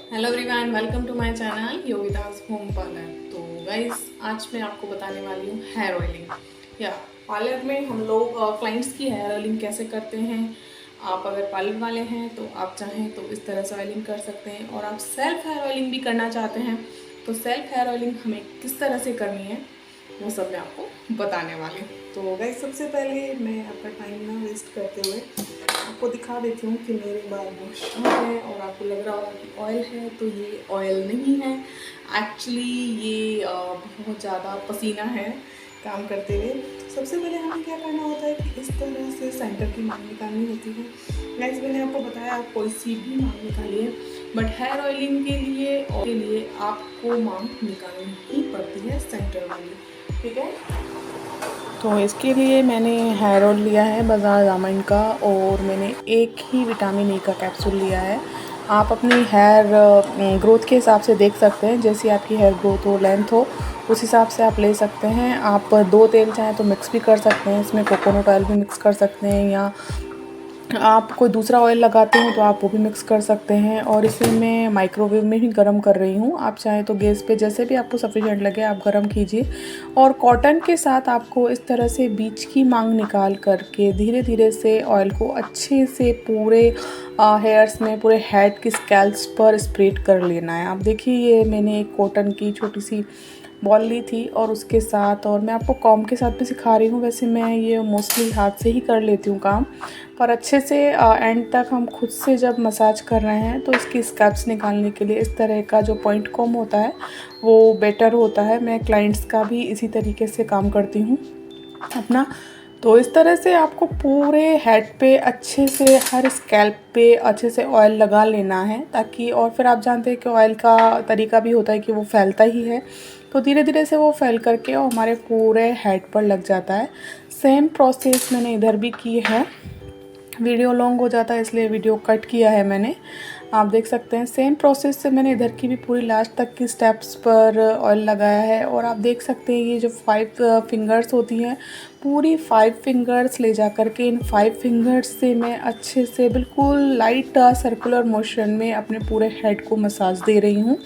Hello everyone, welcome to my channel Yogita's home parlour. तो guys, आज मैं आपको बताने वाली हूँ हेयर ऑयलिंग। या पार्लर में हम लोग क्लाइंट्स की हेयर ऑयलिंग कैसे करते हैं। आप अगर पार्लर वाले हैं तो आप चाहें तो इस तरह से ऑयलिंग कर सकते हैं, और आप सेल्फ हेयर ऑयलिंग भी करना चाहते हैं तो सेल्फ हेयर ऑयलिंग हमें किस तरह से करनी है वो सब मैं आपको बताने वाली हूँ। तो गाइस, सबसे पहले मैं आपका टाइम ना वेस्ट करते हुए आपको दिखा देती हूँ कि मेरे बाल वॉश है, और आपको लग रहा होगा कि ऑयल है, तो ये ऑयल नहीं है। एक्चुअली ये बहुत ज़्यादा पसीना है काम करते हुए। तो सबसे पहले हमें क्या करना होता है कि इस तरह से सेंटर की मांग निकालनी होती है। गाइस, मैंने आपको बताया आप कोई सी भी मांग निकालिए, बट हेयर ऑयलिंग के लिए आपको मांग निकालनी ही पड़ती है सेंटर वाली। ठीक है, तो इसके लिए मैंने हेयर ऑयल लिया है बजाज आमंड का, और मैंने एक ही विटामिन ई का कैप्सूल लिया है। आप अपनी हेयर ग्रोथ के हिसाब से देख सकते हैं, जैसी आपकी हेयर ग्रोथ हो, लेंथ हो, उस हिसाब से आप ले सकते हैं। आप 2 तेल चाहें तो मिक्स भी कर सकते हैं, इसमें कोकोनट ऑयल भी मिक्स कर सकते हैं, या आप कोई दूसरा ऑयल लगाते हैं तो आप वो भी मिक्स कर सकते हैं। और इसे मैं माइक्रोवेव में ही गर्म कर रही हूँ। आप चाहें तो गैस पे जैसे भी आपको सफिशिएंट लगे आप गर्म कीजिए। और कॉटन के साथ आपको इस तरह से बीच की मांग निकाल करके धीरे धीरे से ऑयल को अच्छे से पूरे हेयर्स में, पूरे हेड की स्कैल्प्स पर स्प्रेड कर लेना है। आप देखिए, ये मैंने एक कॉटन की छोटी सी बॉल ली थी, और उसके साथ, और मैं आपको कॉम के साथ भी सिखा रही हूँ। वैसे मैं ये मोस्टली हाथ से ही कर लेती हूँ काम, पर अच्छे से एंड तक हम खुद से जब मसाज कर रहे हैं तो इसकी स्कैल्प्स निकालने के लिए इस तरह का जो पॉइंट कॉम होता है वो बेटर होता है। मैं क्लाइंट्स का भी इसी तरीके से काम करती हूँ अपना। तो इस तरह से आपको पूरे हेड पे अच्छे से, हर स्कैल्प पे अच्छे से ऑयल लगा लेना है, ताकि, और फिर आप जानते हैं कि ऑयल का तरीका भी होता है कि वो फैलता ही है, तो धीरे धीरे से वो फैल करके और हमारे पूरे हेड पर लग जाता है। सेम प्रोसेस मैंने इधर भी की है। वीडियो लॉन्ग हो जाता है इसलिए वीडियो कट किया है मैंने। आप देख सकते हैं सेम प्रोसेस से मैंने इधर की भी पूरी लास्ट तक की स्टेप्स पर ऑयल लगाया है। और आप देख सकते हैं ये जो 5 फिंगर्स होती हैं, पूरी 5 फिंगर्स ले जा कर के इन 5 फिंगर्स से मैं अच्छे से बिल्कुल लाइट सर्कुलर मोशन में अपने पूरे हेड को मसाज दे रही हूँ।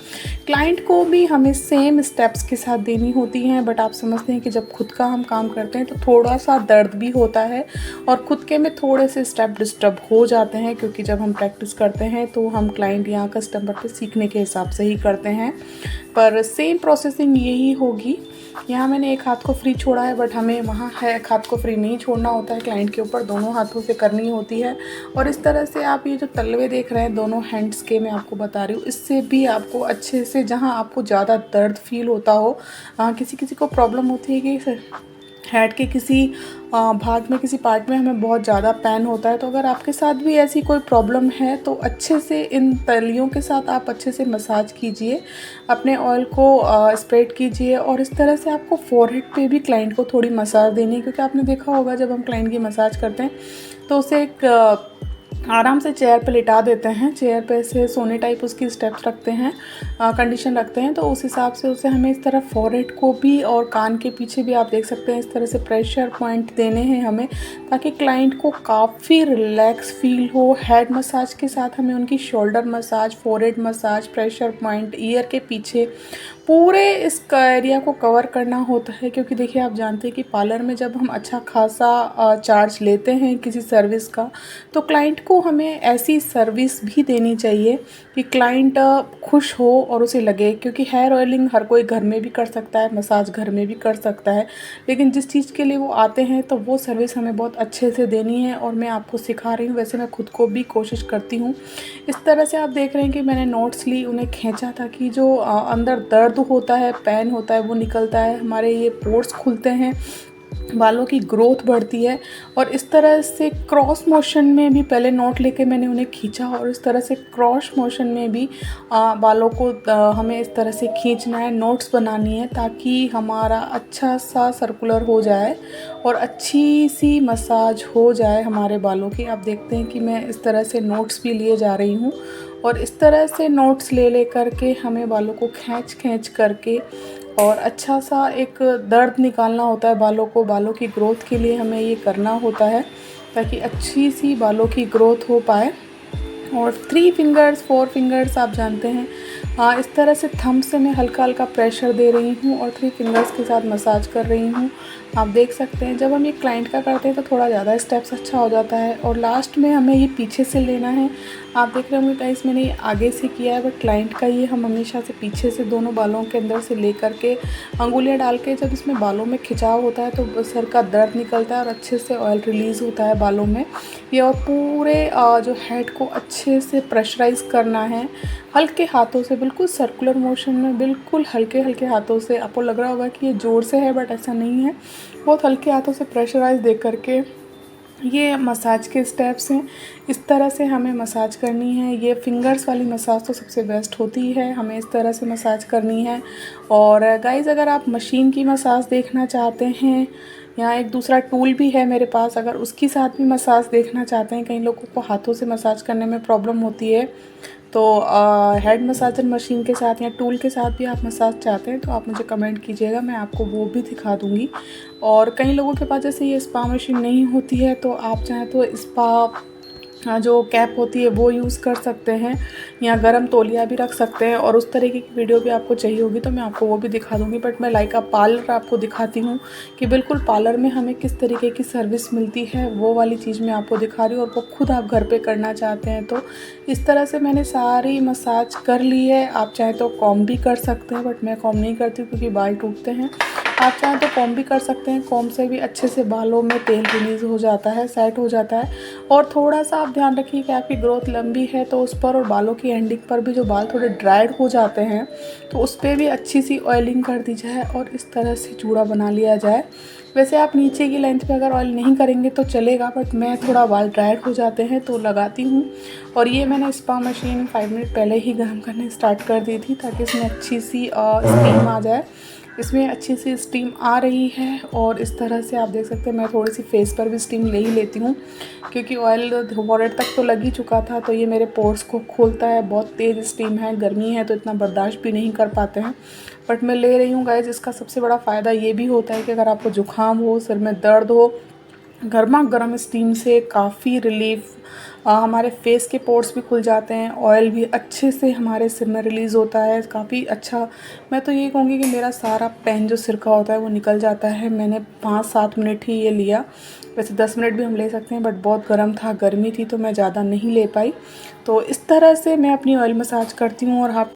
क्लाइंट को भी हमें सेम स्टेप्स के साथ देनी होती हैं, बट आप समझते हैं कि जब खुद का हम काम करते हैं तो थोड़ा सा दर्द भी होता है, और खुद के में थोड़े से स्टेप डिस्टर्ब हो जाते हैं, क्योंकि जब हम प्रैक्टिस करते हैं तो हम क्लाइंट या कस्टमर पे सीखने के हिसाब से ही करते हैं। पर सेम प्रोसेसिंग यही होगी। यहाँ मैंने एक हाथ को फ्री छोड़ा है, बट हमें वहाँ है एक हाथ को फ्री नहीं छोड़ना होता है, क्लाइंट के ऊपर दोनों हाथों से करनी होती है। और इस तरह से आप ये जो तलवे देख रहे हैं दोनों हैंड्स के, मैं आपको बता रही हूँ, इससे भी आपको अच्छे से, जहाँ आपको ज़्यादा दर्द फील होता हो, किसी किसी को प्रॉब्लम होती है कि हेड के किसी भाग में, किसी पार्ट में हमें बहुत ज़्यादा पेन होता है, तो अगर आपके साथ भी ऐसी कोई प्रॉब्लम है तो अच्छे से इन तलियों के साथ आप अच्छे से मसाज कीजिए, अपने ऑयल को स्प्रेड कीजिए। और इस तरह से आपको फोरहेड पे भी क्लाइंट को थोड़ी मसाज देनी है, क्योंकि आपने देखा होगा जब हम क्लाइंट की मसाज करते हैं तो उसे एक आराम से चेयर पे लिटा देते हैं, चेयर पे ऐसे सोने टाइप उसकी स्टेप्स रखते हैं, कंडीशन रखते हैं, तो उस हिसाब से उसे हमें इस तरह फोरहेड को भी और कान के पीछे भी आप देख सकते हैं इस तरह से प्रेशर पॉइंट देने हैं हमें, ताकि क्लाइंट को काफ़ी रिलैक्स फील हो। हेड मसाज के साथ हमें उनकी shoulder massage, forehead massage, pressure point, year के पीछे पूरे इस एरिया को कवर करना होता है। क्योंकि देखिए, आप जानते हैं कि पार्लर में जब हम अच्छा खासा चार्ज लेते हैं किसी सर्विस का, तो क्लाइंट को हमें ऐसी सर्विस भी देनी चाहिए कि क्लाइंट खुश हो और उसे लगे। क्योंकि हेयर ऑयलिंग हर कोई घर में भी कर सकता है, मसाज घर में भी कर सकता है, लेकिन जिस चीज़ के लिए वो आते हैं तो वो सर्विस हमें बहुत अच्छे से देनी है, और मैं आपको सिखा रही हूँ। वैसे मैं खुद को भी कोशिश करती हूँ। इस तरह से आप देख रहे हैं कि मैंने नोट्स ली, उन्हें खींचा था कि जो अंदर दर्द होता है, पेन होता है, वो निकलता है, हमारे ये पोर्स खुलते हैं, बालों की ग्रोथ बढ़ती है। और इस तरह से क्रॉस मोशन में भी पहले नोट लेके मैंने उन्हें खींचा, और इस तरह से क्रॉस मोशन में भी बालों को हमें इस तरह से खींचना है, नोट्स बनानी है, ताकि हमारा अच्छा सा सर्कुलर हो जाए और अच्छी सी मसाज हो जाए हमारे बालों की। आप देखते हैं कि मैं इस तरह से नोट्स भी लिए जा रही हूँ, और इस तरह से नोट्स ले करके हमें बालों को खींच करके और अच्छा सा एक दर्द निकालना होता है बालों को। बालों की ग्रोथ के लिए हमें ये करना होता है, ताकि अच्छी सी बालों की ग्रोथ हो पाए। और 3 फिंगर्स 4 फिंगर्स आप जानते हैं, इस तरह से थंब से मैं हल्का हल्का प्रेशर दे रही हूँ और 3 फिंगर्स के साथ मसाज कर रही हूँ। आप देख सकते हैं जब हम ये क्लाइंट का करते हैं तो थोड़ा ज़्यादा स्टेप्स अच्छा हो जाता है, और लास्ट में हमें ये पीछे से लेना है। आप देख रहे होंगे गाइस, मैंने ये आगे से किया है, बट क्लाइंट का ये हम हमेशा से पीछे से दोनों बालों के अंदर से ले करके अंगुलियाँ डाल के, जब इसमें बालों में खिंचाव होता है तो सर का दर्द निकलता है और अच्छे से ऑयल रिलीज़ होता है बालों में ये। और पूरे जो हेड को अच्छे से प्रेशराइज़ करना है हल्के हाथों से, बिल्कुल सर्कुलर मोशन में, बिल्कुल हल्के हल्के हाथों से। आपको लग रहा होगा कि ये ज़ोर से है, बट ऐसा नहीं है। बहुत हल्के हाथों से प्रेशराइज़ दे करके ये मसाज के स्टेप्स हैं। इस तरह से हमें मसाज करनी है। ये फिंगर्स वाली मसाज तो सबसे बेस्ट होती है, हमें इस तरह से मसाज करनी है। और गाइज़, अगर आप मशीन की मसाज देखना चाहते हैं, या एक दूसरा टूल भी है मेरे पास, अगर उसके साथ भी मसाज देखना चाहते हैं, कई लोगों को हाथों से मसाज करने में प्रॉब्लम होती है, तो हेड मसाजर मशीन के साथ या टूल के साथ भी आप मसाज चाहते हैं तो आप मुझे कमेंट कीजिएगा, मैं आपको वो भी दिखा दूँगी। और कई लोगों के पास जैसे ये स्पा मशीन नहीं होती है, तो आप चाहें तो स्पा जो कैप होती है वो यूज़ कर सकते हैं, या गरम तौलिया भी रख सकते हैं। और उस तरीके की वीडियो भी आपको चाहिए होगी तो मैं आपको वो भी दिखा दूँगी। बट मैं लाइक पार्लर आपको दिखाती हूँ कि बिल्कुल पार्लर में हमें किस तरीके की सर्विस मिलती है, वो वाली चीज़ मैं आपको दिखा रही हूँ। और वो खुद आप घर पे करना चाहते हैं तो इस तरह से मैंने सारी मसाज कर ली है। आप चाहें तो कॉम्ब भी कर सकते हैं, बट मैं कॉम्ब नहीं करती क्योंकि बाल टूटते हैं। आप चाहें तो कॉम्ब भी कर सकते हैं, कॉम्ब से भी अच्छे से बालों में तेल रिलीज़ हो जाता है, सेट हो जाता है। और थोड़ा सा आप ध्यान रखिए कि आपकी ग्रोथ लंबी है तो उस पर, और बालों की एंडिंग पर भी जो बाल थोड़े ड्राइड हो जाते हैं तो उस पर भी अच्छी सी ऑयलिंग कर दी जाए और इस तरह से जूड़ा बना लिया जाए। वैसे आप नीचे की लेंथ पे अगर ऑयल नहीं करेंगे तो चलेगा, बट मैं थोड़ा बाल ड्राइड हो जाते हैं तो लगाती हूँ। और ये मैंने स्पा मशीन 5 मिनट पहले ही गर्म करने स्टार्ट कर दी थी, ताकि इसमें अच्छी सी स्टीम आ जाए। इसमें अच्छी सी स्टीम आ रही है, और इस तरह से आप देख सकते हैं मैं थोड़ी सी फेस पर भी स्टीम ले ही लेती हूँ, क्योंकि ऑयल फॉरहेड तक तो लग ही चुका था, तो ये मेरे पोर्स को खोलता है। बहुत तेज़ स्टीम है, गर्मी है तो इतना बर्दाश्त भी नहीं कर पाते हैं, बट मैं ले रही हूँ गाइस। इसका सबसे बड़ा फ़ायदा ये भी होता है कि अगर आपको जुकाम हो, सिर में दर्द हो, गर्मा गर्म स्टीम से काफ़ी रिलीफ, हमारे फेस के पोर्स भी खुल जाते हैं, ऑयल भी अच्छे से हमारे सिर में रिलीज़ होता है, काफ़ी अच्छा। मैं तो ये कहूँगी कि मेरा सारा पेन जो सिर का होता है वो निकल जाता है। मैंने 5-7 मिनट ही ये लिया, वैसे 10 मिनट भी हम ले सकते हैं, बट बहुत गर्म था, गर्मी थी तो मैं ज़्यादा नहीं ले पाई। तो इस तरह से मैं अपनी ऑयल मसाज करती हूँ। और आप